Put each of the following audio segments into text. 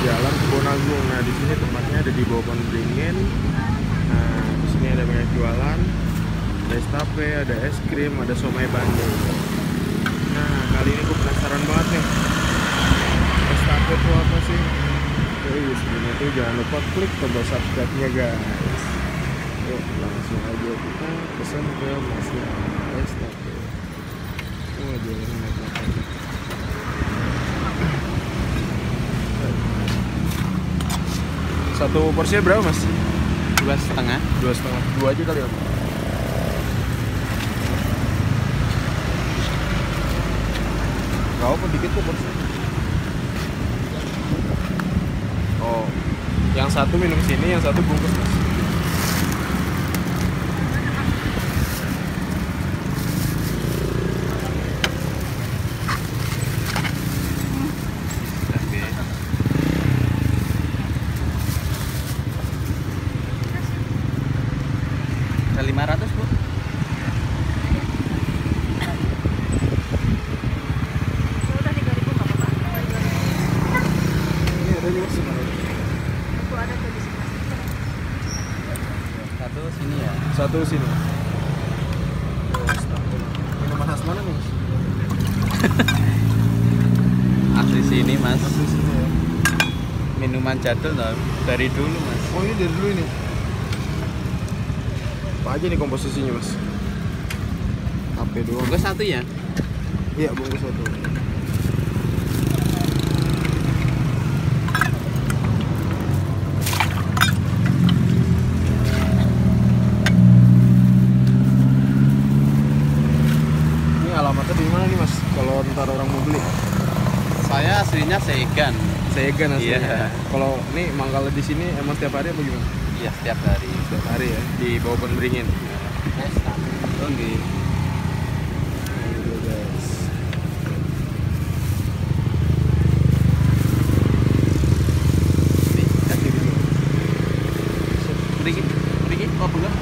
Jalan Kebon Nah, di sini tempatnya ada di bawah pohon beringin. Nah, di sini ada banyak jualan. Ada es tape, ada es krim, ada somai Bandung. Nah, kali ini gue penasaran banget nih. Es tape itu apa sih? Jadi sebelum itu jangan lupa klik tombol subscribe-nya guys. Yuk, langsung aja kita pesan ke Masnya es tape. Oh, jualan naik motor. Satu porsinya berapa mas? 2,5. 2,5. 2 aja kali ya. Gak apa dikit kok porsinya. Oh, yang satu minum sini, yang satu bungkus mas. Ada 500 bu. Udah 3.000 nggak apa-apa. Ini ada nih mas. Aku ada tuh di sini. Satu sini ya. Satu sini. Minuman khas mana nih mas? Asli sini mas. Asli sini ya. Minuman jadul loh. Dari dulu mas. Oh ini dari dulu ini. Apa aja nih komposisinya mas? HP doang. Bungkus satu ya. Iya bungkus satu. Ini alamatnya di mana nih mas? Kalau ntar orang mau beli? Saya aslinya Segan. Segan aslinya. Iya. Kalau ini mangkal di sini emang setiap hari apa gimana? Iya setiap hari. Setiap hari ya di bawah pohon beringin. Oke. Gitu, guys. Nih, kasih dulu. Pergi, pergi. Oh belum.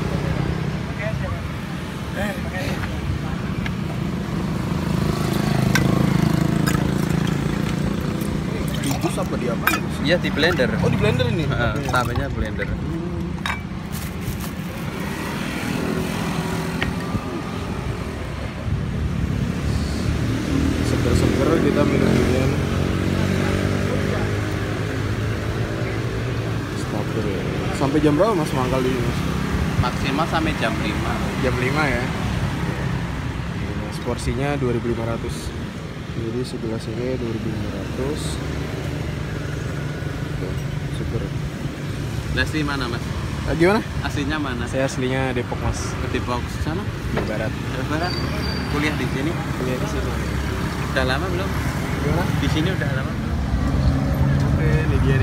Di jus apa di apa? Iya di blender. Oh di blender ini. Namanya blender. Seger-seger kita minum durian. Stopper ya. Sampai jam berapa mas mangkal ini mas? Maksimal sampai jam 5. Jam 5 ya. Mas, porsinya 2.500. Jadi segelas ini 2.500. Tuh, seger. Asli mana mas? Gimana? Aslinya mana? Saya aslinya Depok mas, Di Depok sana. Jawa Barat. Jawa Barat. Kuliah di sini. Kuliah di sini. Udah lama belum? Gimana? Di sini udah lama belum? Oke, ini dia